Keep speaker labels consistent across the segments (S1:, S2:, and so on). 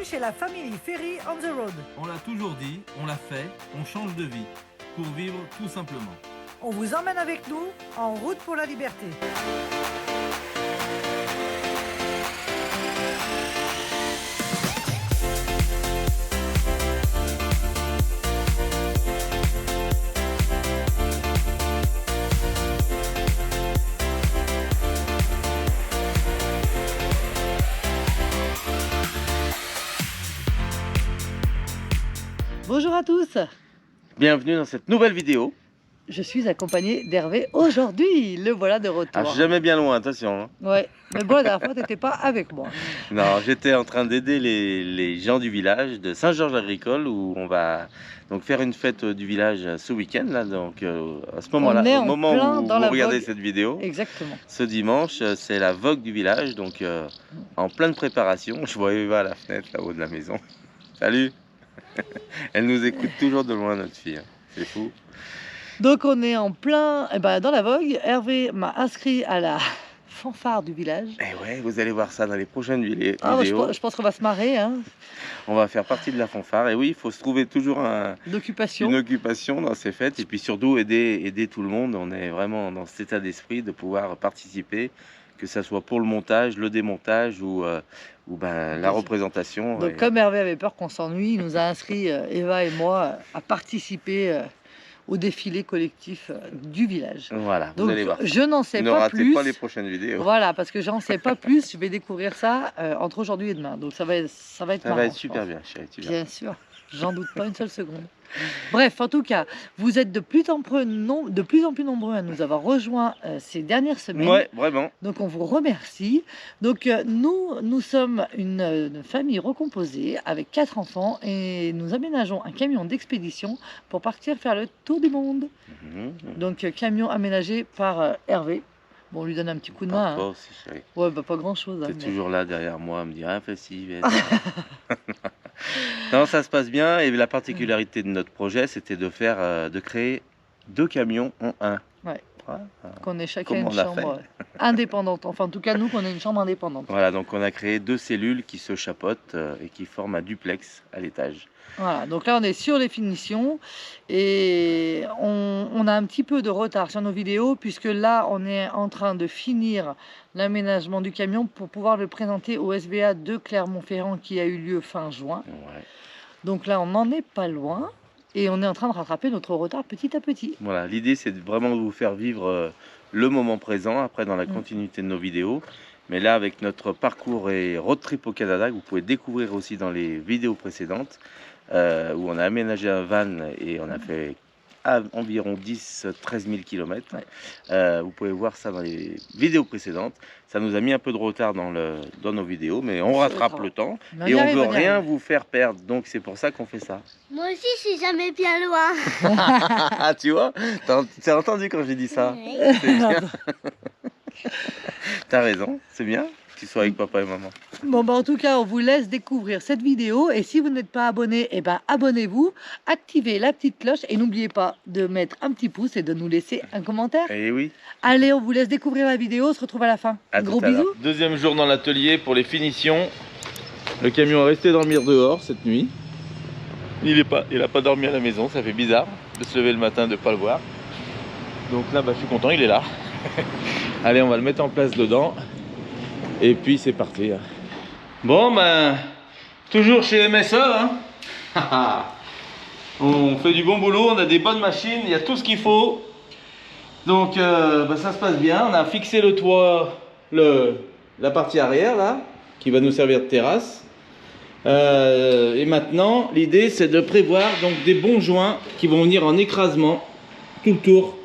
S1: chez la famille Ferry on the Road.
S2: On l'a toujours dit, on l'a fait, on change de vie pour vivre tout simplement.
S1: On vous emmène avec nous en route pour la liberté. Bonjour à tous.
S3: Bienvenue dans cette nouvelle vidéo.
S1: Je suis accompagnée d'Hervé aujourd'hui. Le voilà de retour.
S3: Ah, je suis jamais bien loin, attention. Hein.
S1: Ouais, mais bon, la dernière fois, tu n'étais pas avec moi.
S3: Non, j'étais en train d'aider les gens du village de Saint-Georges-Agricole où on va donc faire une fête du village ce week-end. Là, donc à ce moment-là, au moment où vous regardez cette vidéo,
S1: exactement.
S3: Ce dimanche, c'est la vogue du village, donc en pleine préparation. Je vois Eva à la fenêtre là-haut de la maison. Salut. Elle nous écoute toujours de loin, notre fille. C'est fou.
S1: Donc on est en plein dans la vogue. Hervé m'a inscrit à la fanfare du village.
S3: Et ouais, vous allez voir ça dans les prochaines vidéos.
S1: Je pense qu'on va se marrer. Hein.
S3: On va faire partie de la fanfare. Et oui, il faut se trouver toujours une occupation dans ces fêtes. Et puis surtout aider tout le monde. On est vraiment dans cet état d'esprit de pouvoir participer, que ça soit pour le montage, le démontage ou la représentation.
S1: Donc comme Hervé avait peur qu'on s'ennuie, il nous a inscrit, Eva et moi, à participer au défilé collectif du village.
S3: Voilà,
S1: donc,
S3: vous allez voir.
S1: Je n'en sais pas plus.
S3: Ne ratez pas les prochaines vidéos.
S1: Voilà, parce que j'en sais pas plus. Je vais découvrir ça entre aujourd'hui et demain. Donc ça va être marrant.
S3: Ça va être super bien, chérie.
S1: Bien sûr, j'en doute pas une seule seconde. Bref, en tout cas, vous êtes de plus en plus nombreux à nous avoir rejoints ces dernières semaines.
S3: Ouais, vraiment.
S1: Donc on vous remercie. Donc nous sommes une famille recomposée avec 4 enfants et nous aménageons un camion d'expédition pour partir faire le tour du monde. Donc camion aménagé par Hervé. Bon, on lui donne un petit coup de main.
S3: Toi aussi, chérie.
S1: Ouais, pas grand chose.
S3: T'es toujours là derrière moi à me dire fais ci, Non, ça se passe bien. Et la particularité de notre projet, c'était de créer 2 camions en un.
S1: Ouais. Qu'on ait chacun une chambre indépendante. Enfin, en tout cas, nous, qu'on ait une chambre indépendante.
S3: Voilà, donc on a créé 2 cellules qui se chapotent et qui forment un duplex à l'étage.
S1: Voilà, donc là, on est sur les finitions et on a un petit peu de retard sur nos vidéos puisque là, on est en train de finir l'aménagement du camion pour pouvoir le présenter au SVA de Clermont-Ferrand qui a eu lieu fin juin.
S3: Ouais.
S1: Donc là, on n'en est pas loin. Et on est en train de rattraper notre retard petit à petit.
S3: Voilà, l'idée c'est vraiment de vous faire vivre le moment présent, après dans la continuité de nos vidéos. Mais là, avec notre parcours et road trip au Canada, que vous pouvez découvrir aussi dans les vidéos précédentes, où on a aménagé un van et on a fait environ 10-13 000 km. Ouais. Vous pouvez voir ça dans les vidéos précédentes. Ça nous a mis un peu de retard dans nos vidéos, mais on rattrape le temps. Et on ne veut rien vous faire perdre, donc c'est pour ça qu'on fait ça.
S4: Moi aussi, je suis jamais bien loin.
S3: Ah, tu vois, t'as entendu quand j'ai dit ça?
S4: Oui.
S3: C'est bien. T'as raison, c'est bien que tu sois avec papa et maman.
S1: Bon, en tout cas, on vous laisse découvrir cette vidéo. Et si vous n'êtes pas abonné, abonnez-vous, activez la petite cloche et n'oubliez pas de mettre un petit pouce et de nous laisser un commentaire.
S3: Et oui.
S1: Allez, on vous laisse découvrir la vidéo. On se retrouve à la fin. Gros bisous.
S2: Deuxième jour dans l'atelier pour les finitions. Le camion est resté dormir dehors cette nuit. Il a pas dormi à la maison, ça fait bizarre de se lever le matin de ne pas le voir. Donc là, je suis content, il est là. Allez, on va le mettre en place dedans. Et puis c'est parti. Bon, toujours chez MSE. Hein. On fait du bon boulot, on a des bonnes machines, il y a tout ce qu'il faut. Donc ça se passe bien. On a fixé le toit, la partie arrière là, qui va nous servir de terrasse. Et maintenant, l'idée c'est de prévoir donc des bons joints qui vont venir en écrasement tout le tour.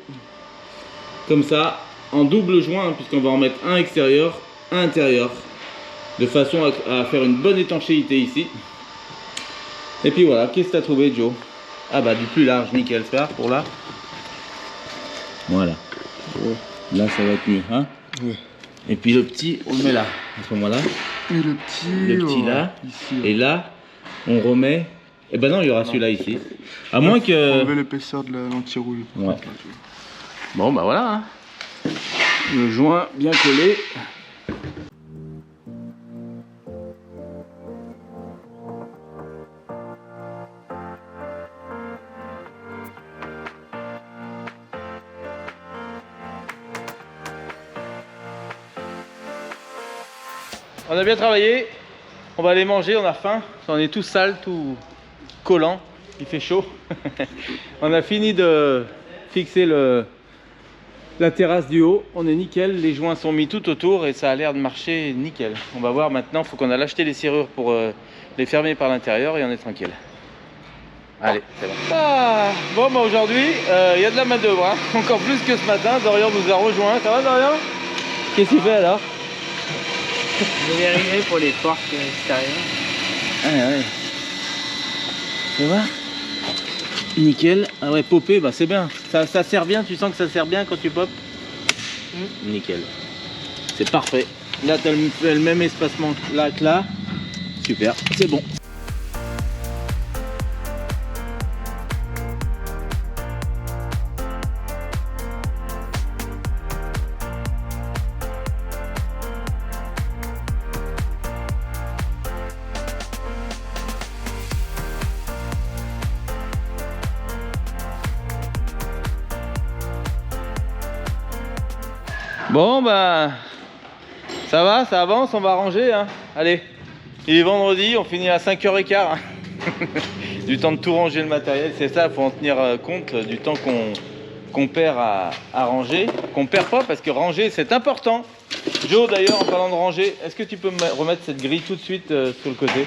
S2: Comme ça, en double joint, puisqu'on va en mettre un extérieur, un intérieur. De façon à faire une bonne étanchéité ici. Et puis voilà, qu'est-ce que tu as trouvé, Joe? Ah du plus large, nickel, ça, pour là. Voilà. Là, ça va être mieux, hein? Oui. Et puis le petit, on le met là, à ce moment-là.
S5: Et le petit
S2: là.
S5: Ici.
S2: Et là, on remet... Eh ben non, il y aura celui-là ici. À moins que...
S5: Enlever l'épaisseur de l'anti-rouille.
S2: Ouais. Bon, voilà, hein. Le joint bien collé. on a bien travaillé. On va aller manger, on a faim. On est tout sale, tout collant. Il fait chaud. On a fini de fixer la terrasse du haut. On est nickel. Les joints sont mis tout autour et ça a l'air de marcher nickel. On va voir maintenant. Il faut qu'on aille acheter les serrures pour les fermer par l'intérieur et on est tranquille. Allez, c'est bon. Ah, bon, bah aujourd'hui, il y a de la main d'œuvre, hein. Encore plus que ce matin. Dorian nous a rejoint. Ça va, Dorian? Qu'est-ce qu'il fait alors?
S6: Je vais arriver pour les portes extérieures.
S2: Ouais. Tu vois? Nickel. Ah ouais, popé, bah c'est bien. Ça sert bien, tu sens que ça sert bien quand tu popes? Nickel. C'est parfait. Là, tu as le même espacement là que là. Super, c'est bon. Bon bah ça va, ça avance, on va ranger hein. Allez, il est vendredi, on finit à 5h15 hein. Du temps de tout ranger le matériel, c'est ça, il faut en tenir compte du temps qu'on perd à ranger. Qu'on perd pas parce que ranger c'est important. Joe d'ailleurs en parlant de ranger, est-ce que tu peux me remettre cette grille tout de suite sur le côté?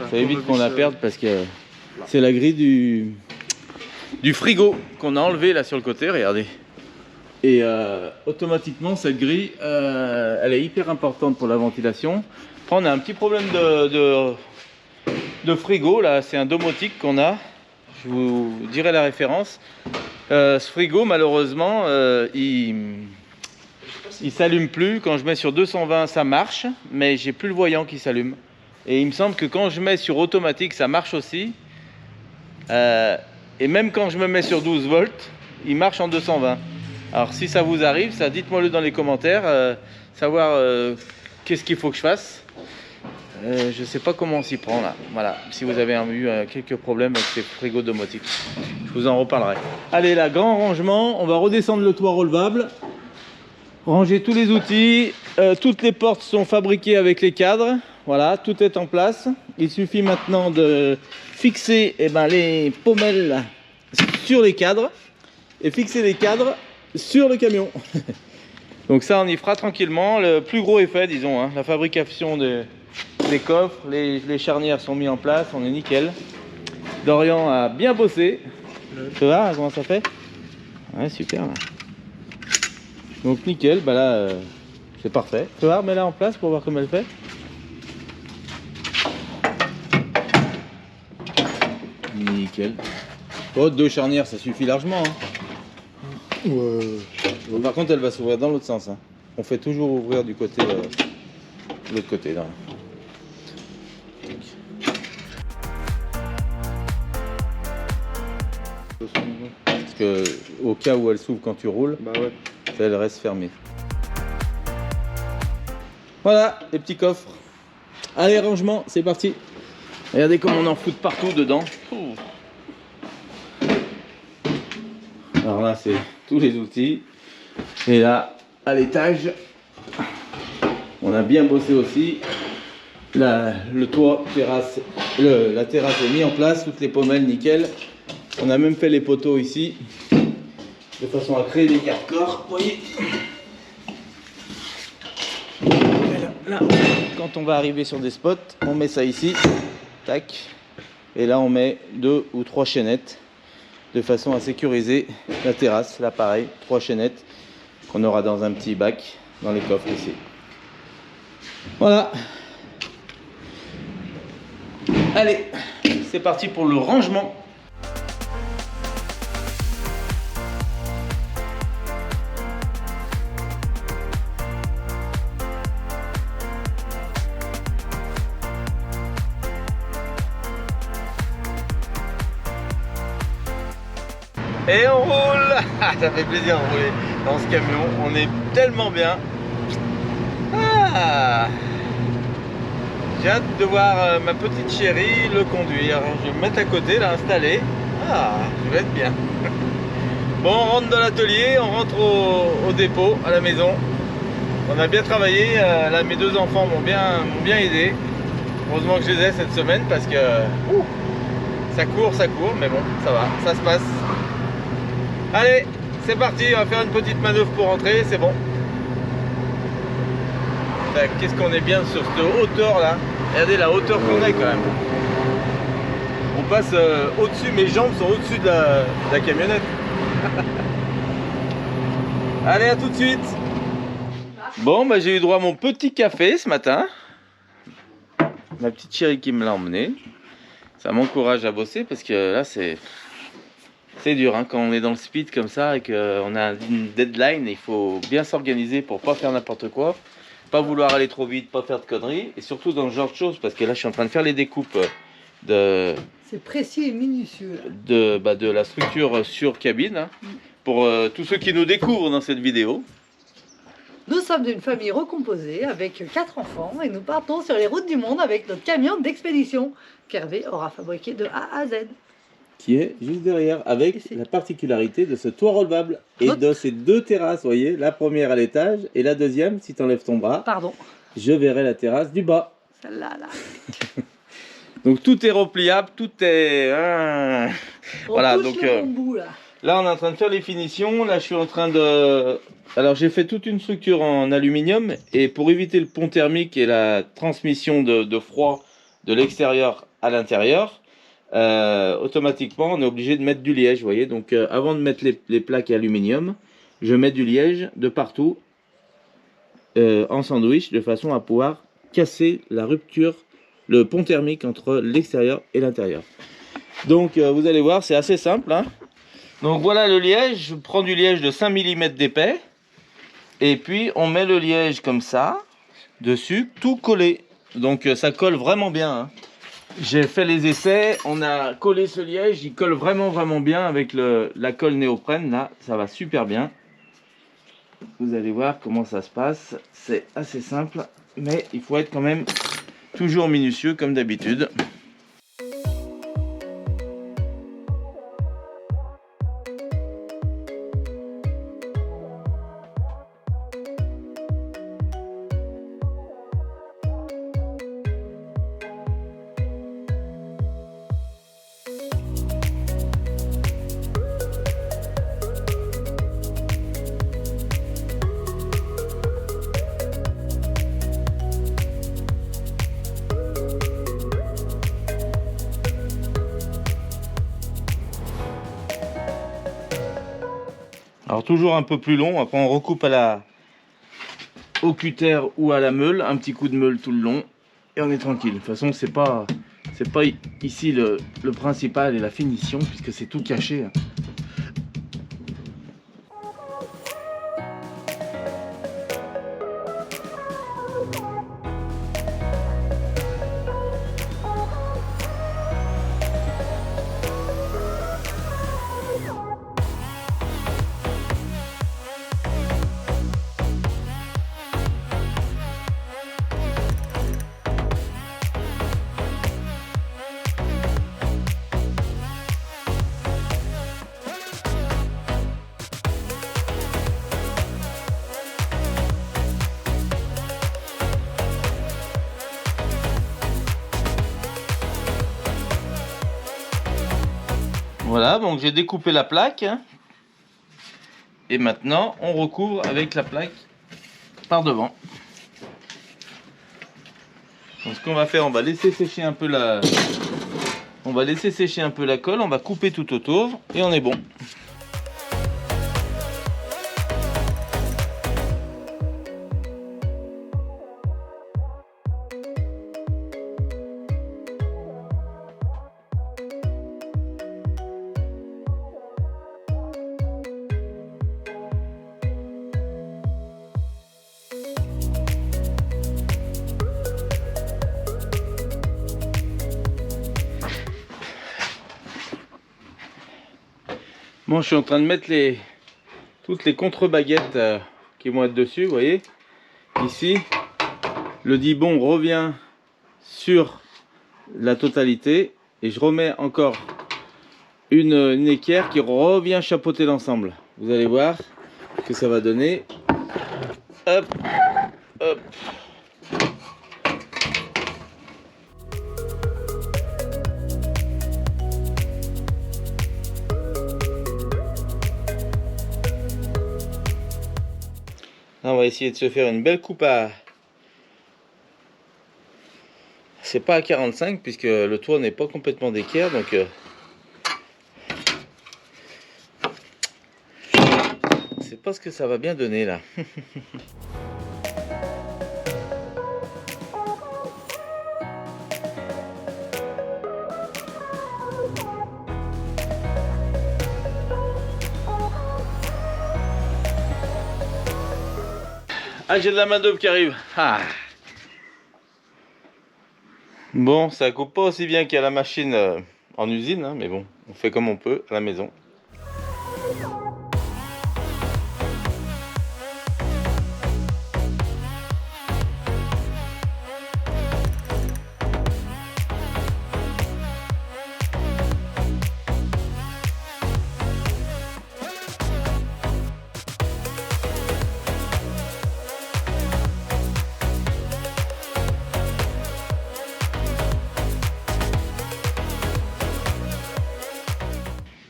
S2: Ça évite qu'on la perde parce que c'est la grille du frigo qu'on a enlevé là sur le côté, regardez. Et automatiquement cette grille elle est hyper importante pour la ventilation. Après on a un petit problème de frigo là, c'est un domotique qu'on a, je vous dirai la référence. Ce frigo malheureusement il s'allume plus. Quand je mets sur 220 ça marche, mais j'ai plus le voyant qui s'allume. Et il me semble que quand je mets sur automatique ça marche aussi. Et même quand je me mets sur 12 volts il marche en 220. Alors si ça vous arrive, ça dites-moi le dans les commentaires, savoir qu'est-ce qu'il faut que je fasse. Je sais pas comment on s'y prend là. Voilà, si vous avez eu quelques problèmes avec ces frigos domotiques, je vous en reparlerai. Allez là, grand rangement, on va redescendre le toit relevable, ranger tous les outils, toutes les portes sont fabriquées avec les cadres. Voilà, tout est en place. Il suffit maintenant de fixer les pommelles sur les cadres et fixer les cadres sur le camion. Donc ça on y fera tranquillement. Le plus gros est fait disons hein. La fabrication des coffres, les charnières sont mis en place, on est nickel. Dorian a bien bossé. Ça va, comment ça fait? Ouais super là. Donc nickel, bah là c'est parfait. Tu vas remets-la en place pour voir comment elle fait. Nickel. Oh, 2 charnières ça suffit largement hein. Bon, par contre elle va s'ouvrir dans l'autre sens hein. On fait toujours ouvrir du côté de l'autre côté là. Parce que au cas où elle s'ouvre quand tu roules, bah ouais, elle reste fermée. Voilà les petits coffres. Allez rangement, c'est parti. Regardez comme on en fout partout dedans. Alors là c'est tous les outils. Et là à l'étage on a bien bossé aussi. Le toit terrasse, la terrasse est mise en place, toutes les pommelles nickel. On a même fait les poteaux ici de façon à créer des garde-corps. Vous voyez là, quand on va arriver sur des spots, on met ça ici, tac, et là on met 2 ou 3 chaînettes de façon à sécuriser la terrasse. Là pareil, 3 chaînettes qu'on aura dans un petit bac dans les coffres ici. Voilà. Allez, c'est parti pour le rangement. Et on roule. Ça fait plaisir de rouler dans ce camion, on est tellement bien. J'ai hâte de voir ma petite chérie le conduire. Je vais me mettre à côté, là, installé. Je vais être bien. Bon, on rentre dans l'atelier, on rentre au dépôt, à la maison. On a bien travaillé, là mes deux enfants m'ont bien aidé. Heureusement que je les ai cette semaine parce que ça court, mais bon, ça va, ça se passe. Allez, c'est parti, on va faire une petite manœuvre pour rentrer, c'est bon. Qu'est-ce qu'on est bien sur cette hauteur là. Regardez la hauteur qu'on a quand même. On passe au-dessus, mes jambes sont au-dessus de la camionnette. Allez, à tout de suite. Bon, bah, j'ai eu droit à mon petit café ce matin. Ma petite chérie qui me l'a emmené. Ça m'encourage à bosser parce que là, c'est dur hein, quand on est dans le speed comme ça et qu'on a une deadline. Il faut bien s'organiser pour pas faire n'importe quoi. Pas vouloir aller trop vite, pas faire de conneries. Et surtout dans ce genre de choses, parce que là, je suis en train de faire les découpes de...
S1: C'est précis et minutieux.
S2: De la structure sur cabine. Hein, pour tous ceux qui nous découvrent dans cette vidéo.
S1: Nous sommes une famille recomposée avec 4 enfants et nous partons sur les routes du monde avec notre camion d'expédition qu'Hervé aura fabriqué de A à Z.
S3: Qui est juste derrière, avec
S1: Ici.
S3: la particularité de ce toit relevable et de ces deux terrasses, vous voyez, la première à l'étage et la deuxième, si tu enlèves ton bras,
S1: Pardon,
S3: je verrai la terrasse du bas.
S1: celle-là, là.
S2: Donc tout est repliable, tout est...
S1: On
S2: Voilà,
S1: touche
S2: donc,
S1: le bon bout, là.
S2: Là, on est en train de faire les finitions. Là, je suis en train de... Alors, j'ai fait toute une structure en aluminium. Et pour éviter le pont thermique et la transmission de froid de l'extérieur à l'intérieur, automatiquement, on est obligé de mettre du liège, vous voyez. Donc, avant de mettre les plaques aluminium, je mets du liège de partout en sandwich, de façon à pouvoir casser la rupture, le pont thermique entre l'extérieur et l'intérieur. Donc, vous allez voir, c'est assez simple, hein. Donc voilà le liège, je prends du liège de 5 mm d'épais et puis on met le liège comme ça, dessus, tout collé. Donc ça colle vraiment bien. Hein. J'ai fait les essais, on a collé ce liège, il colle vraiment bien avec la colle néoprène, là, ça va super bien. Vous allez voir comment ça se passe, c'est assez simple, mais il faut être quand même toujours minutieux comme d'habitude. Alors toujours un peu plus long, après on recoupe au cutter ou à la meule, un petit coup de meule tout le long et on est tranquille. De toute façon c'est pas ici le principal et la finition puisque c'est tout caché. Voilà, donc j'ai découpé la plaque. Et maintenant, on recouvre avec la plaque par devant. Donc ce qu'on va faire, on va laisser sécher un peu la colle, on va couper tout autour et on est bon. Bon, je suis en train de mettre toutes les contre-baguettes qui vont être dessus, vous voyez. Ici, le dibon revient sur la totalité et je remets encore une équerre qui revient chapeauter l'ensemble. Vous allez voir ce que ça va donner. Hop, hop. Là, on va essayer de se faire une belle coupe à... C'est pas à 45 puisque le toit n'est pas complètement d'équerre, donc c'est pas ce que ça va bien donner là. Ah, j'ai de la main d'œuvre qui arrive. Ah. Bon, ça coupe pas aussi bien qu'à la machine en usine, hein, mais bon, on fait comme on peut à la maison.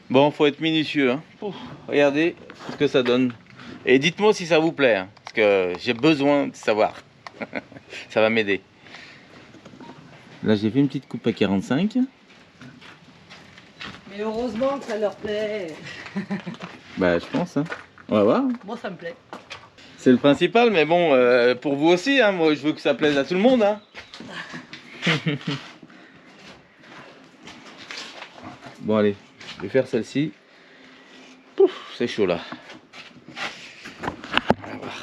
S2: Bon, faut être minutieux, hein. Ouf, regardez ce que ça donne. Et dites-moi si ça vous plaît, hein, parce que j'ai besoin de savoir. Ça va m'aider. Là, j'ai fait une petite coupe à 45.
S1: Mais heureusement que ça leur plaît.
S2: Bah, je pense, hein. On va voir.
S1: Moi, ça me plaît.
S2: C'est le principal, mais bon, pour vous aussi, hein. Moi, je veux que ça plaise à tout le monde, hein. Bon, allez. Je vais faire celle-ci. Pouf, c'est chaud là. On va voir.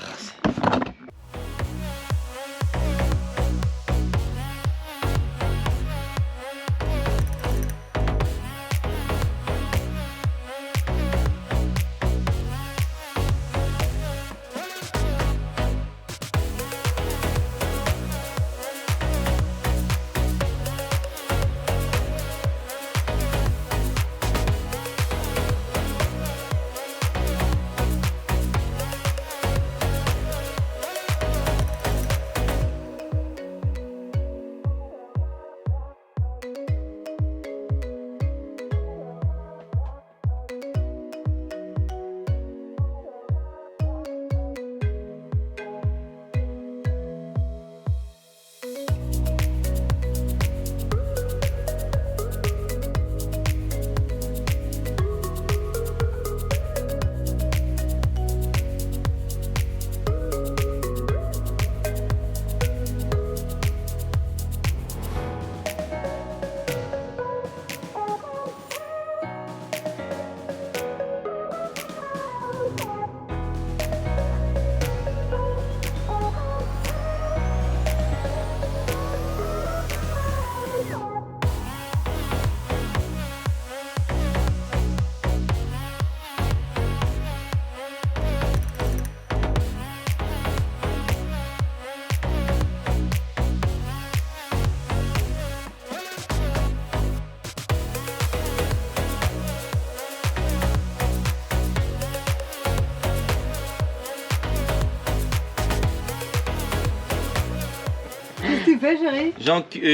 S1: Qu'est-ce que tu fais, chérie?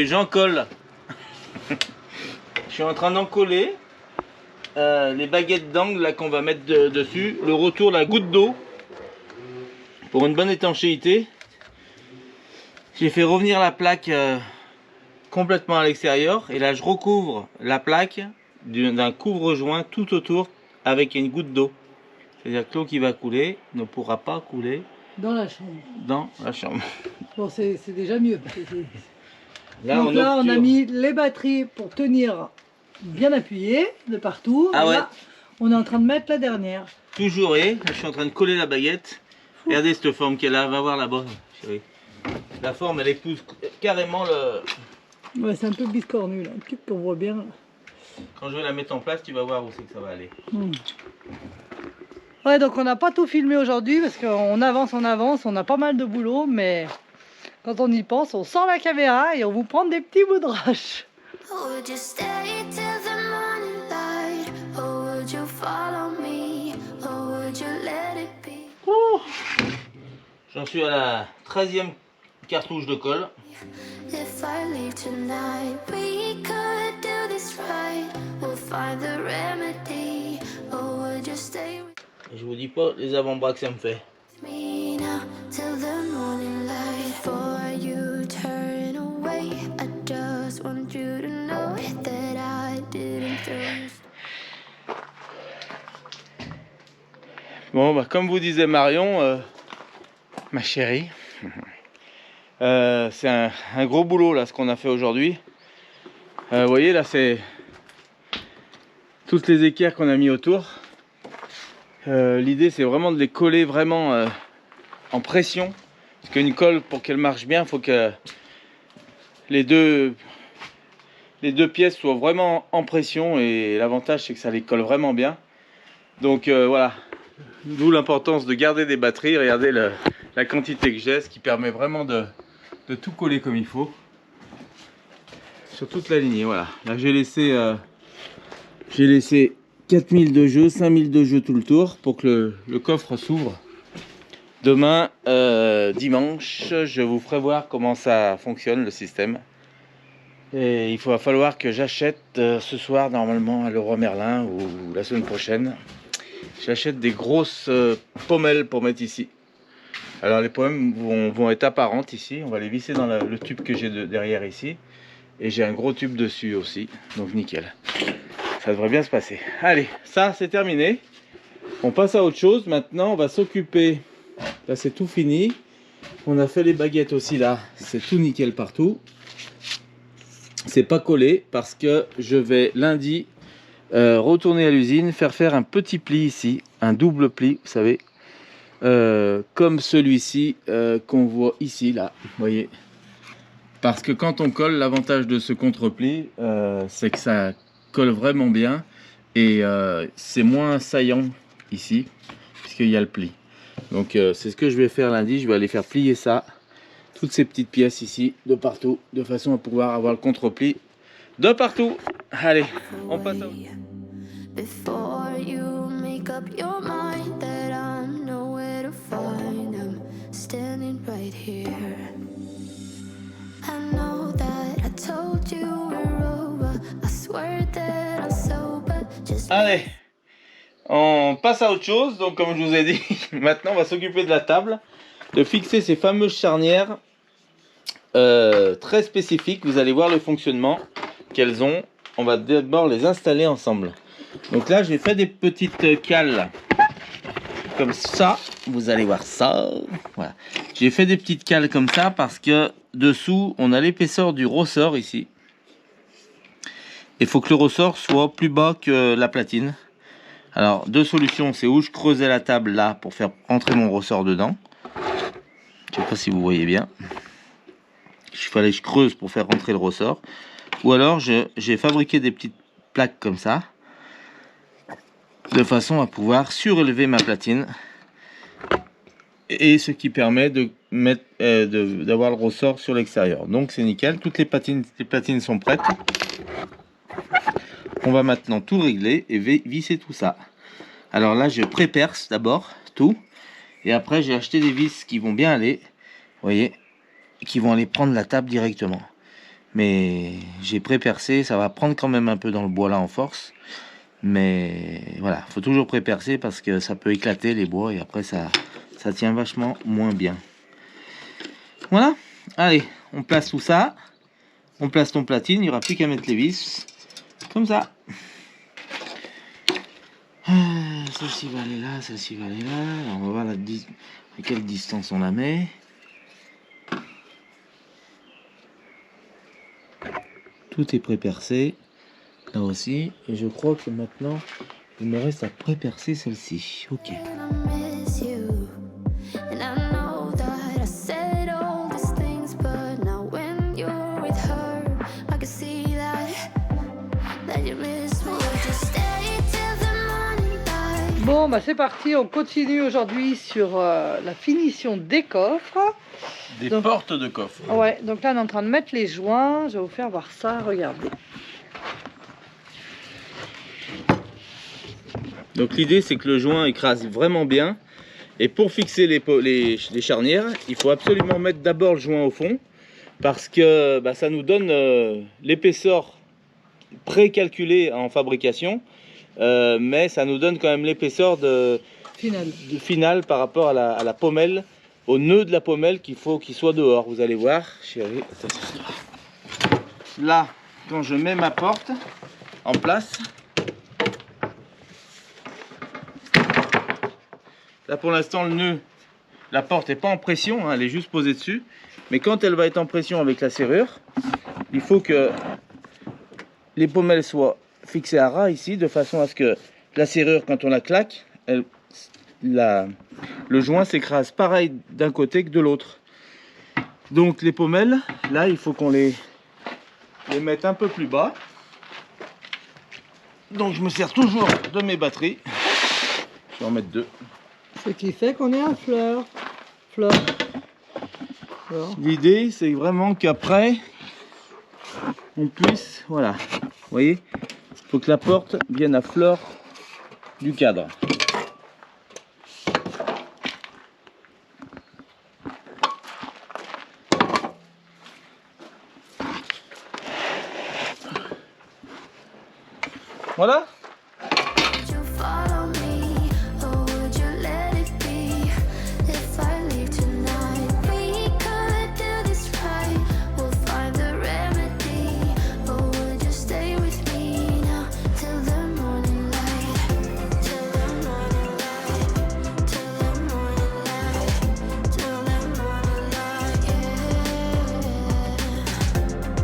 S2: J'en colle. Je suis en train d'encoller les baguettes d'angle là qu'on va mettre dessus. Le retour, la goutte d'eau pour une bonne étanchéité. J'ai fait revenir la plaque complètement à l'extérieur et là je recouvre la plaque d'un couvre-joint tout autour avec une goutte d'eau. C'est-à-dire que l'eau qui va couler ne pourra pas couler
S1: Dans la chambre.
S2: dans la chambre.
S1: Bon, c'est déjà mieux.
S2: Là,
S1: Donc là, on a mis les batteries pour tenir bien appuyées de partout.
S2: Ah
S1: Et
S2: ouais.
S1: là, on est en train de mettre la dernière.
S2: Toujours et je suis en train de coller la baguette. Regardez cette forme qu'elle a, va voir là-bas, chérie. La forme, elle épouse carrément le...
S1: Ouais, c'est un peu biscornu là, un truc qu'on voit bien.
S2: Quand je vais la mettre en place, tu vas voir où c'est que ça va aller.
S1: Ouais, donc on n'a pas tout filmé aujourd'hui parce qu'on avance, on a pas mal de boulot, mais quand on y pense, on sort la caméra et on vous prend des petits bouts de roche.
S4: Would you stay till the morning light? Or would you follow me? Or would you let it be?
S2: J'en suis à la 13e cartouche de colle.
S4: If I leave tonight, we could do this right. We'll find the remedy. Or would you stay with
S2: Et je vous dis pas les avant-bras que ça me fait.
S4: me now till the morning light? Before you turn away, I just want you to know that I didn't throw you.
S2: Bon, bah, comme vous disait Marion, ma chérie, c'est un gros boulot là ce qu'on a fait aujourd'hui. Vous voyez là, c'est toutes les équerres qu'on a mis autour. L'idée c'est vraiment de les coller vraiment en pression, parce qu'une colle, pour qu'elle marche bien, il faut que les deux pièces soient vraiment en pression, et l'avantage c'est que ça les colle vraiment bien. Donc voilà, d'où l'importance de garder des batteries. Regardez la quantité que j'ai, ce qui permet vraiment de tout coller comme il faut sur toute la lignée. Voilà, là j'ai laissé 4000 de jeu, 5000 de jeu tout le tour pour que le coffre s'ouvre. Demain, dimanche, je vous ferai voir comment ça fonctionne le système. Et il va falloir que j'achète ce soir normalement à Leroy Merlin, ou la semaine prochaine. J'achète des grosses pommelles pour mettre ici. Alors les pommelles vont être apparentes ici. On va les visser dans le tube que j'ai derrière ici. Et j'ai un gros tube dessus aussi. Donc nickel. Ça devrait bien se passer. Allez, ça c'est terminé. On passe à autre chose. Maintenant on va s'occuper. Là c'est tout fini. On a fait les baguettes aussi là. C'est tout nickel partout. C'est pas collé parce que je vais lundi retourner à l'usine, faire un petit pli ici, un double pli, vous savez, comme celui-ci qu'on voit ici, là, vous voyez. Parce que quand on colle, l'avantage de ce contre-pli, c'est que ça colle vraiment bien, et c'est moins saillant ici, puisqu'il y a le pli. Donc c'est ce que je vais faire lundi, je vais aller faire plier ça, toutes ces petites pièces ici, de partout, de façon à pouvoir avoir le contre-pli de partout. Allez, on passe à...
S4: Before you make up your mind that I'm nowhere to find, I'm standing right here. I know that I told you we're over. I swear that I'm sober. Just
S2: Allez, on passe à autre chose. Donc comme je vous ai dit, maintenant on va s'occuper de la table, de fixer ces fameuses charnières très spécifiques. Vous allez voir le fonctionnement qu'elles ont. On va d'abord les installer ensemble. Donc là j'ai fait des petites cales comme ça, vous allez voir ça. Voilà, j'ai fait des petites cales comme ça parce que dessous on a l'épaisseur du ressort ici. Il faut que le ressort soit plus bas que la platine. Alors deux solutions, c'est où je creusais la table là pour faire entrer mon ressort dedans. Je sais pas si vous voyez bien. Il fallait que je creuse pour faire rentrer le ressort. Ou alors j'ai fabriqué des petites plaques comme ça, de façon à pouvoir surélever ma platine, et ce qui permet de mettre d'avoir le ressort sur l'extérieur. Donc c'est nickel, toutes les platines sont prêtes. On va maintenant tout régler et visser tout ça. Alors là je pré-perce d'abord tout, et après j'ai acheté des vis qui vont bien aller, vous voyez, qui vont aller prendre la table directement. Mais j'ai pré-percé, ça va prendre quand même un peu dans le bois là en force. Mais voilà, faut toujours pré-percer parce que ça peut éclater les bois, et après ça tient vachement moins bien. Voilà, allez, on place tout ça. On place ton platine, il n'y aura plus qu'à mettre les vis. Comme ça. Celle-ci va aller là, celle-ci va aller là. Alors, on va voir à quelle distance on la met. Tout est pré-percé, là aussi, et je crois que maintenant il me reste à pré-percer celle-ci. Ok.
S1: Bon, bah c'est parti, on continue aujourd'hui sur la finition des coffres.
S2: Des
S1: Donc,
S2: portes de coffre.
S1: Ouais, donc là on est en train de mettre les joints. Je vais vous faire voir ça, regardez.
S2: Donc l'idée c'est que le joint écrase vraiment bien, Et pour fixer les charnières, il faut absolument mettre d'abord le joint au fond parce que bah, ça nous donne l'épaisseur précalculée en fabrication, mais ça nous donne quand même l'épaisseur finale par rapport à la pommelle, au nœud de la pommelle qu'il faut qu'il soit dehors. Vous allez voir, chérie. Là, quand je mets ma porte en place, là pour l'instant le nœud, la porte n'est pas en pression, hein, elle est juste posée dessus. Mais quand elle va être en pression avec la serrure, il faut que les pommelles soient fixées à ras ici, de façon à ce que la serrure, quand on la claque, le joint s'écrase pareil d'un côté que de l'autre. Donc les pommelles, là il faut qu'on les mette un peu plus bas. Donc je me sers toujours de mes batteries. Je vais en mettre 2.
S1: Ce qui fait qu'on est à fleur.
S2: L'idée c'est vraiment qu'après on puisse, voilà, vous voyez, il faut que la porte vienne à fleur du cadre. Voilà.
S4: Would you follow me, or would you let it be? If I leave tonight, we could do this right. We'll find the remedy, or would you stay with me now till the morning light? Till the morning light, till the morning light, till the morning light, yeah.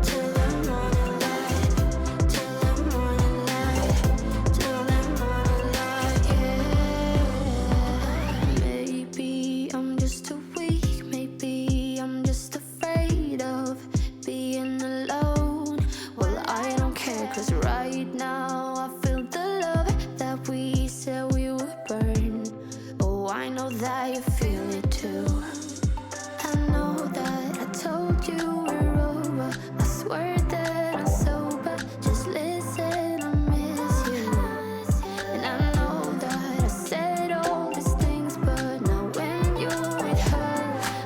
S4: Till the morning light, till the morning light. Till the morning light, yeah. Maybe I'm just too weak, maybe I'm just afraid of being alone. Well, I don't care, 'cause right now I feel the love that we said we would burn. Oh, I know that you feel it too. I know that I told you we're over. I swear that I'm sober. Just listen, I miss you. And I know that I said all these things, but now when you're with her,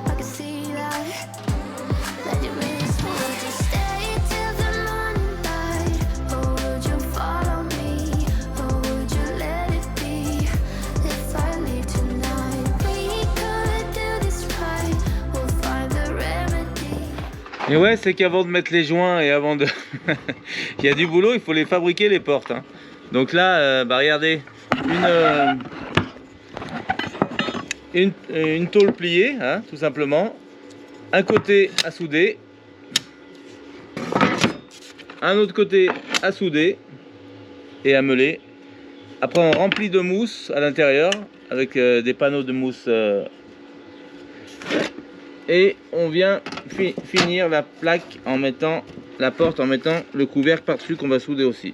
S4: I can see that you miss me. Would you stay till the morning light, or would you follow me, or would you let it be? If I leave tonight, we could do this right. We'll find the remedy.
S2: Et ouais, c'est qu'avant de mettre les joints et avant de... Il y a du boulot, il faut les fabriquer les portes. Hein. Donc là, bah regardez, une tôle pliée, hein, tout simplement. Un côté à souder. Un autre côté à souder et à meuler. Après on remplit de mousse à l'intérieur avec des panneaux de mousse et on vient finir la plaque en mettant la porte, en mettant le couvercle par-dessus qu'on va souder aussi.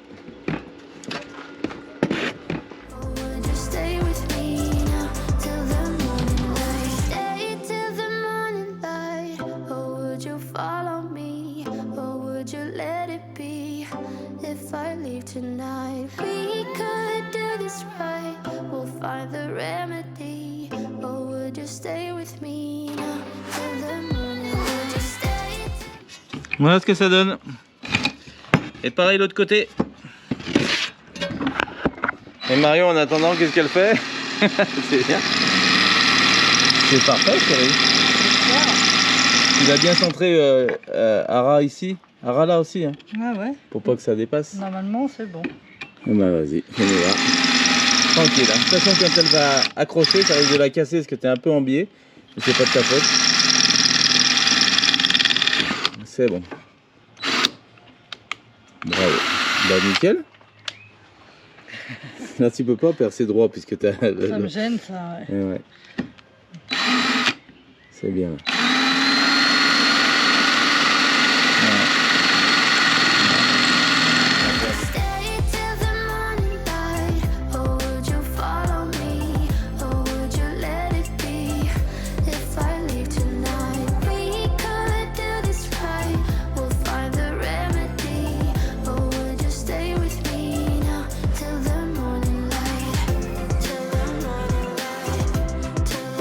S4: Would you stay with me now till the morning light? Stay till the morning light, or would you follow me, or would you let it be? If I leave tonight, we could do this right. We'll find the remedy, or would you stay with me now till the morning light? Would you stay?
S2: Voilà ce que ça donne. Et pareil l'autre côté. Et Marion en attendant, qu'est-ce qu'elle fait? C'est bien. C'est parfait, chérie. Tu l'as bien centré à ras ici, à ras là aussi, hein,
S1: Ah ouais,
S2: pour pas que ça dépasse.
S1: normalement c'est bon.
S2: Bah vas-y, on y va. Tranquille, hein. De toute façon quand elle va accrocher, ça risque de la casser parce que t'es un peu en biais. Mais c'est pas de ta faute. C'est bon. Bravo. Bah nickel. Là tu peux pas percer droit puisque t'as...
S1: Ça me gêne ça, ouais.
S2: Ouais. C'est bien.
S4: Stay till the morning light, or would you follow me, or would you let it be? If I leave tonight, we could do this right. We'll find the remedy, or would you stay with me now till the morning light? Till the morning light, till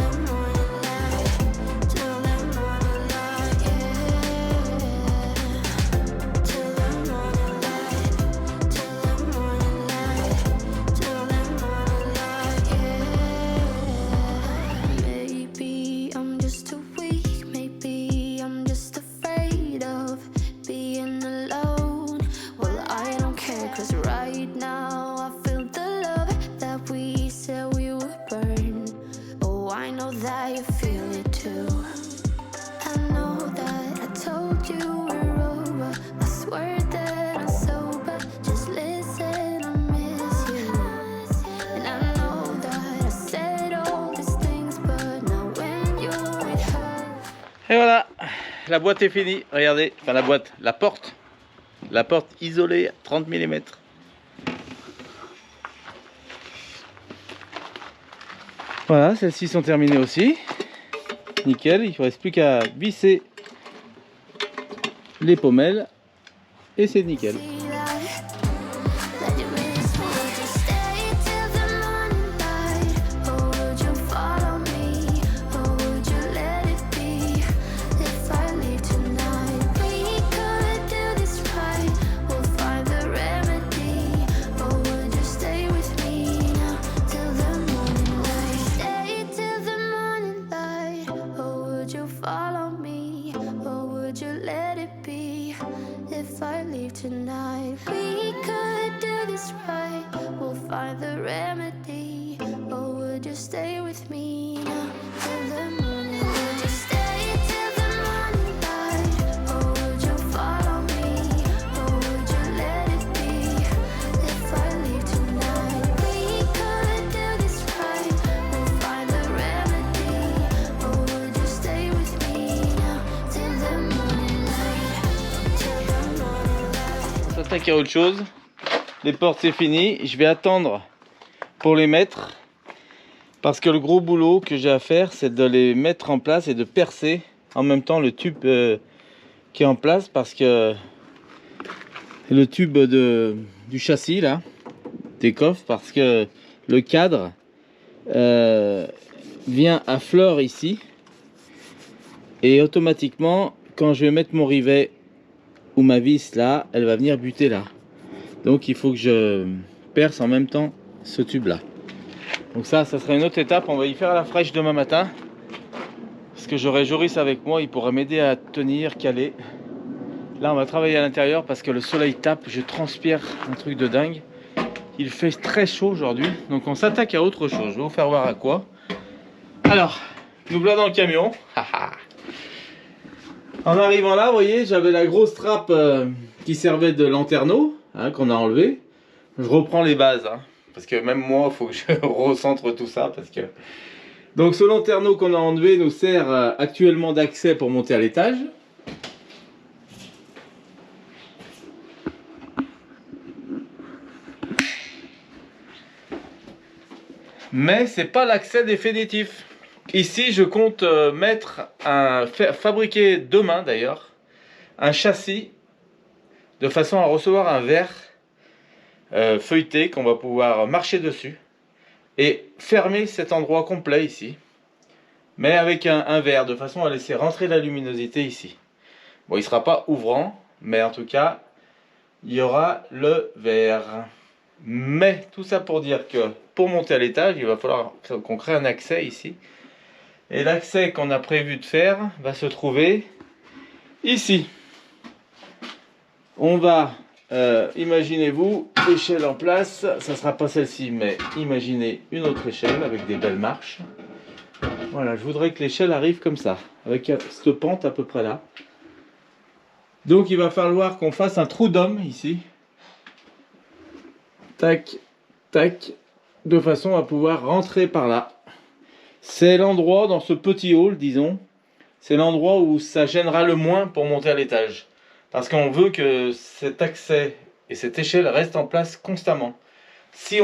S2: Et voilà, la boîte est finie. Regardez, enfin la boîte, la porte. La porte isolée à 30 mm. Voilà, celles-ci sont terminées aussi. Nickel, il ne reste plus qu'à visser les pommelles et c'est nickel.
S4: Tonight we could do this right. We'll find the remedy. Or would you stay with me now till the morning light? Would you stay till the morning light? Or would you follow me? Or would you let it be? If I leave tonight, we could do this right. We'll find the remedy. Or would you stay with me now till the morning light? Till the morning light.
S2: On s'attaque à autre chose. Les portes c'est fini. Je vais attendre pour les mettre. Parce que le gros boulot que j'ai à faire, c'est de les mettre en place et de percer en même temps le tube qui est en place. Parce que le tube du châssis là, des coffres, parce que le cadre vient à fleur ici. Et automatiquement, quand je vais mettre mon rivet ou ma vis là, elle va venir buter là. Donc il faut que je perce en même temps ce tube là. Donc ça sera une autre étape. On va y faire à la fraîche demain matin. Parce que j'aurai Joris avec moi, il pourra m'aider à tenir, caler. Là on va travailler à l'intérieur parce que le soleil tape, je transpire un truc de dingue. Il fait très chaud aujourd'hui. Donc on s'attaque à autre chose. Je vais vous faire voir à quoi. Alors, nous voilà dans le camion. En arrivant là, vous voyez, j'avais la grosse trappe qui servait de lanterneau, hein, qu'on a enlevé. Je reprends les bases, hein, parce que même moi, il faut que je recentre tout ça. Parce que... Donc ce lanterneau qu'on a enlevé nous sert actuellement d'accès pour monter à l'étage. Mais c'est pas l'accès définitif. Ici, je compte fabriquer demain d'ailleurs un châssis de façon à recevoir un verre feuilleté qu'on va pouvoir marcher dessus et fermer cet endroit complet ici, mais avec un verre de façon à laisser rentrer la luminosité ici. Bon, il ne sera pas ouvrant, mais en tout cas, il y aura le verre. Mais tout ça pour dire que pour monter à l'étage, il va falloir qu'on crée un accès ici. Et l'accès qu'on a prévu de faire va se trouver ici. On va, imaginez-vous, échelle en place. Ça ne sera pas celle-ci, mais imaginez une autre échelle avec des belles marches. Voilà, je voudrais que l'échelle arrive comme ça, avec cette pente à peu près là. Donc il va falloir qu'on fasse un trou d'homme ici. Tac, tac, de façon à pouvoir rentrer par là. C'est l'endroit, dans ce petit hall, disons, c'est l'endroit où ça gênera le moins pour monter à l'étage. Parce qu'on veut que cet accès et cette échelle restent en place constamment. Il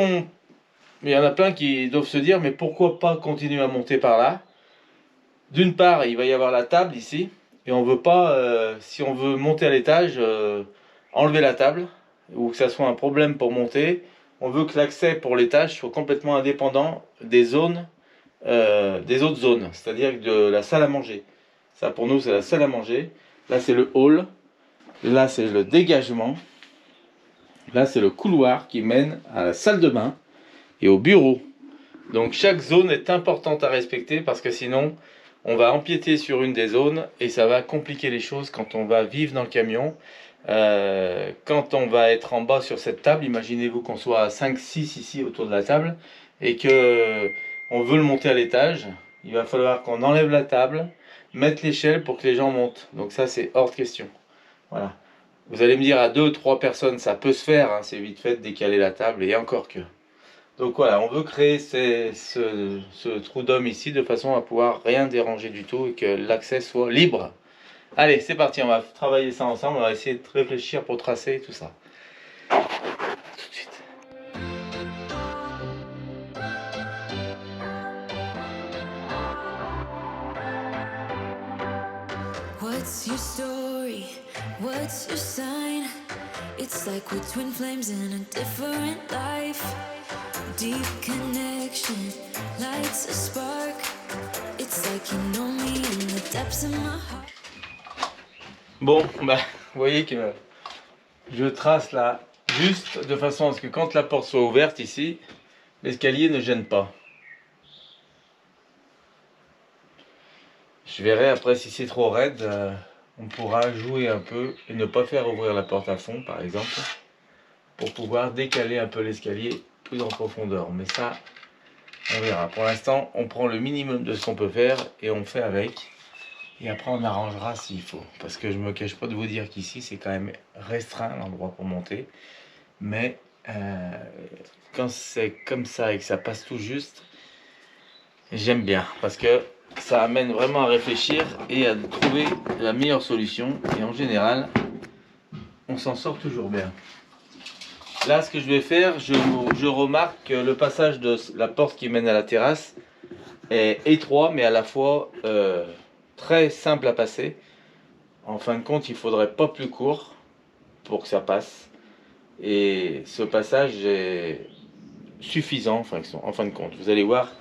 S2: y en a plein qui doivent se dire, mais pourquoi pas continuer à monter par là? D'une part, il va y avoir la table ici, et on veut pas, si on veut monter à l'étage, enlever la table, ou que ça soit un problème pour monter. On veut que l'accès pour l'étage soit complètement indépendant des autres zones, c'est-à-dire de la salle à manger. Ça pour nous c'est la salle à manger, là c'est le hall, là c'est le dégagement, là c'est le couloir qui mène à la salle de bain et au bureau. Donc chaque zone est importante à respecter parce que sinon on va empiéter sur une des zones et ça va compliquer les choses quand on va vivre dans le camion. Quand on va être en bas sur cette table, imaginez-vous qu'on soit à 5-6 ici autour de la table et que on veut le monter à l'étage, il va falloir qu'on enlève la table, mettre l'échelle pour que les gens montent. Donc ça c'est hors de question. Voilà. Vous allez me dire à 2-3 personnes ça peut se faire, hein, c'est vite fait de décaler la table et encore que. Donc voilà, on veut créer ce trou d'homme ici de façon à pouvoir rien déranger du tout et que l'accès soit libre. Allez, c'est parti, on va travailler ça ensemble, on va essayer de réfléchir pour tracer tout ça. Tout de suite.
S4: What's your story? What's your sign? It's like we're twin flames in a different life. Deep connection lights a spark. It's like you know me in the depths of my heart.
S2: Bon, bah, vous voyez que je trace là juste de façon à ce que quand la porte soit ouverte ici, l'escalier ne gêne pas. Je verrai après si c'est trop raide, on pourra jouer un peu et ne pas faire ouvrir la porte à fond par exemple, pour pouvoir décaler un peu l'escalier plus en profondeur. Mais ça, on verra. Pour l'instant, on prend le minimum de ce qu'on peut faire et on fait avec. Et après, on arrangera s'il faut. Parce que je me cache pas de vous dire qu'ici, c'est quand même restreint l'endroit pour monter. Mais quand c'est comme ça et que ça passe tout juste, j'aime bien. Parce que ça amène vraiment à réfléchir et à trouver la meilleure solution. Et en général, on s'en sort toujours bien. Là, ce que je vais faire, je remarque que le passage de la porte qui mène à la terrasse est étroit, mais à la fois très simple à passer. En fin de compte, il faudrait pas plus court pour que ça passe. Et ce passage est suffisant en fin de compte. Vous allez voir,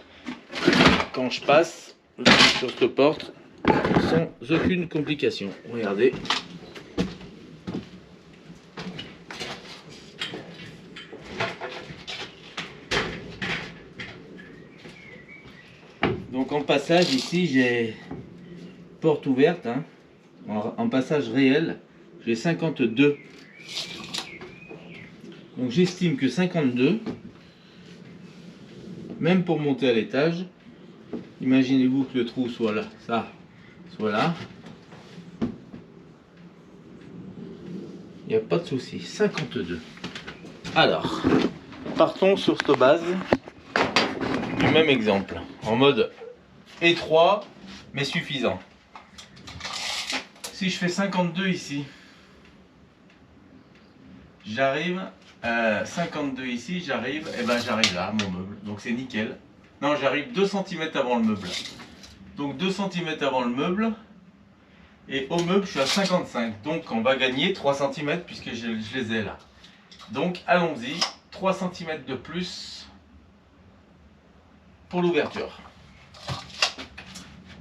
S2: quand je passe sur cette porte, sans aucune complication. Regardez. Donc en passage ici, j'ai porte ouverte, hein. En passage réel, j'ai 52. Donc j'estime que 52, même pour monter à l'étage, imaginez-vous que le trou soit là, ça, soit là. Il n'y a pas de souci, 52. Alors, partons sur cette base du même exemple, en mode étroit mais suffisant. Si je fais 52 ici, j'arrive à 52 ici, j'arrive, et ben j'arrive là, mon meuble, donc c'est nickel. Non, j'arrive 2 cm avant le meuble. Donc 2 cm avant le meuble, et au meuble je suis à 55, donc on va gagner 3 cm puisque je les ai là. Donc allons-y, 3 cm de plus pour l'ouverture.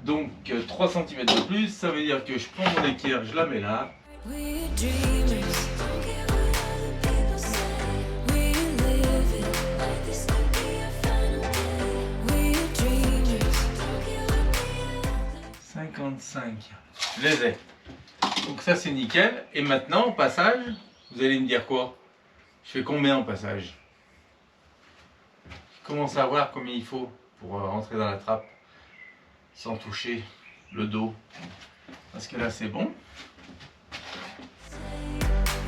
S2: Donc 3 cm de plus, ça veut dire que je prends mon équerre, je la mets là.
S4: We're dreamers. Don't care what other people say. We're living like this could be our final day. We're dreamers. Don't care what the others.
S2: 55, je les ai. Donc ça c'est nickel. Et maintenant, en passage, vous allez me dire quoi? Je fais combien en passage? Je commence à voir combien il faut pour rentrer dans la trappe sans toucher le dos. Parce que là c'est bon.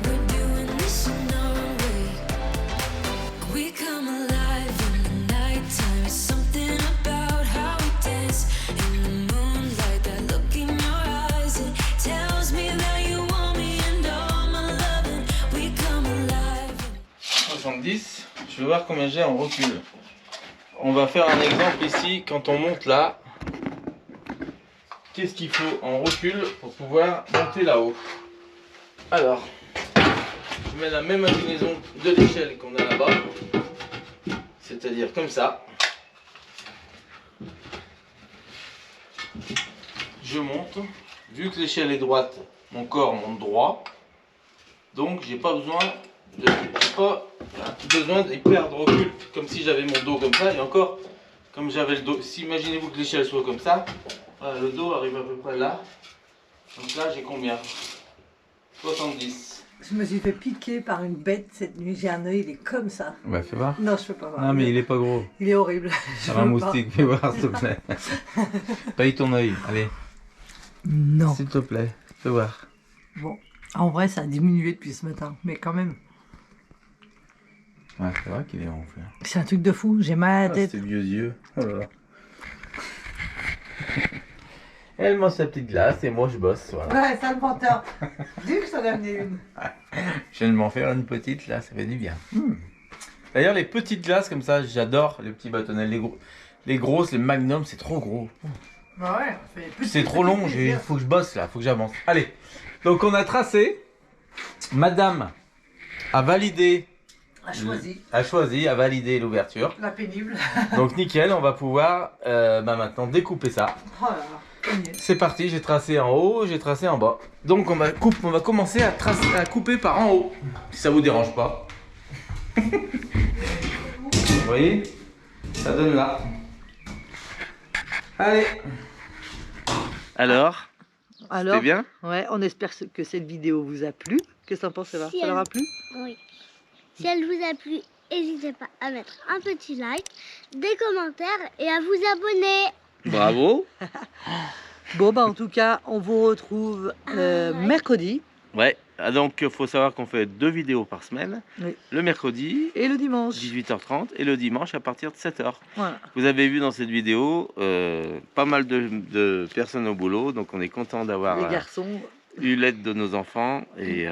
S4: We're doing this in our way. We come alive in the nighttime. It's something about how we dance in the moonlight. That look in your eyes, it tells me that you want me and all my loving. We come alive.
S2: 70, je vais voir combien j'ai en recul. On va faire un exemple ici, quand on monte là, qu'est-ce qu'il faut en recul pour pouvoir monter là-haut? Alors, je mets la même inclinaison de l'échelle qu'on a là-bas, c'est-à-dire comme ça. Je monte, vu que l'échelle est droite, mon corps monte droit, donc j'ai pas besoin d'y perdre recul, comme si j'avais mon dos comme ça, et encore, comme j'avais le dos, si imaginez-vous que l'échelle soit comme ça, voilà, le dos arrive à peu près là, donc là j'ai combien? 70.
S1: Je me suis fait piquer par une bête cette nuit, j'ai un œil, il est comme ça.
S2: Bah fais voir.
S1: Non, je peux pas voir.
S2: Non mais il est pas gros.
S1: Il est horrible.
S2: C'est un moustique, fais voir s'il te plaît. Paye ton œil, allez.
S1: Non.
S2: S'il te plaît, fais voir.
S1: Bon, en vrai, ça a diminué depuis ce matin, mais quand même.
S2: Ouais, c'est vrai qu'il est enflé.
S1: C'est un truc de fou, j'ai mal à la tête.
S2: Ces vieux yeux. Oh là là. Elle mange sa petite glace et moi je bosse. Voilà.
S1: Ouais, ça le menteur. Dis que ça en a amené une.
S2: Je viens de m'en faire une petite là, ça fait du bien. D'ailleurs, les petites glaces comme ça, j'adore les petits bâtonnets. Les grosses, les magnums, c'est trop gros.
S1: Bah ouais,
S2: C'est trop long, il faut que je bosse là, faut que j'avance. Allez, donc on a tracé. Madame a validé. A choisi, a validé l'ouverture.
S1: La pénible.
S2: Donc nickel, on va pouvoir maintenant découper ça.
S1: Oh là là.
S2: C'est parti, j'ai tracé en haut, j'ai tracé en bas. Donc on va commencer à couper par en haut, si ça vous dérange pas. Vous voyez, ça donne là. Allez.
S3: Alors, c'était bien?
S1: Ouais, on espère que cette vidéo vous a plu. Qu'est-ce que t'en penses, Eva?
S7: Si
S1: Ça leur a plu?
S7: Oui. Si elle vous a plu, n'hésitez pas à mettre un petit like, des commentaires et à vous abonner.
S3: Bravo.
S1: Bon, bah en tout cas, on vous retrouve mercredi.
S3: Ouais, donc il faut savoir qu'on fait 2 vidéos par semaine.
S1: Oui.
S3: Le mercredi,
S1: Et le dimanche.
S3: 18h30, et le dimanche à partir de 7h.
S1: Voilà.
S3: Vous avez vu dans cette vidéo pas mal de personnes au boulot, donc on est content d'avoir
S1: Les garçons.
S3: eu l'aide de nos enfants et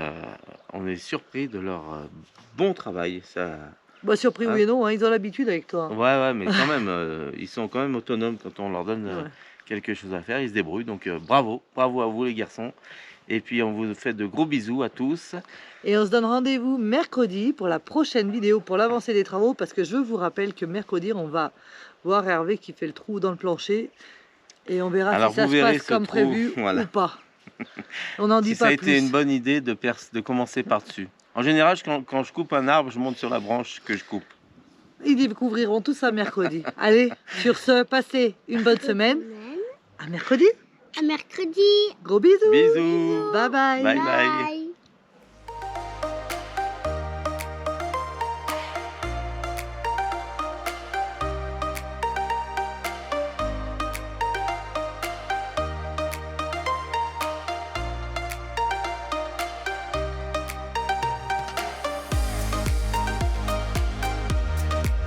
S3: on est surpris de leur bon travail. Ça...
S1: Bah, surpris oui et non, hein, ils ont l'habitude avec toi.
S3: Ouais, mais quand même, ils sont quand même autonomes quand on leur donne
S1: Ouais.
S3: quelque chose à faire, ils se débrouillent. Donc bravo à vous les garçons. Et puis on vous fait de gros bisous à tous.
S1: Et on se donne rendez-vous mercredi pour la prochaine vidéo, pour l'avancée des travaux, parce que je vous rappelle que mercredi, on va voir Hervé qui fait le trou dans le plancher. Et on verra
S3: Alors,
S1: si ça
S3: vous
S1: se
S3: verrez
S1: passe
S3: ce
S1: comme
S3: trou,
S1: prévu
S3: voilà.
S1: ou pas. On n'en dit
S3: Si
S1: pas
S3: ça a
S1: plus.
S3: été une bonne idée de commencer par-dessus. En général, quand je coupe un arbre, je monte sur la branche que je coupe.
S1: Ils découvriront tout ça mercredi. Allez, sur ce, passez une bonne semaine. À mercredi.
S7: À mercredi.
S1: Gros bisous.
S3: Bisous.
S1: Bye bye.
S3: Bye bye.
S7: Bye.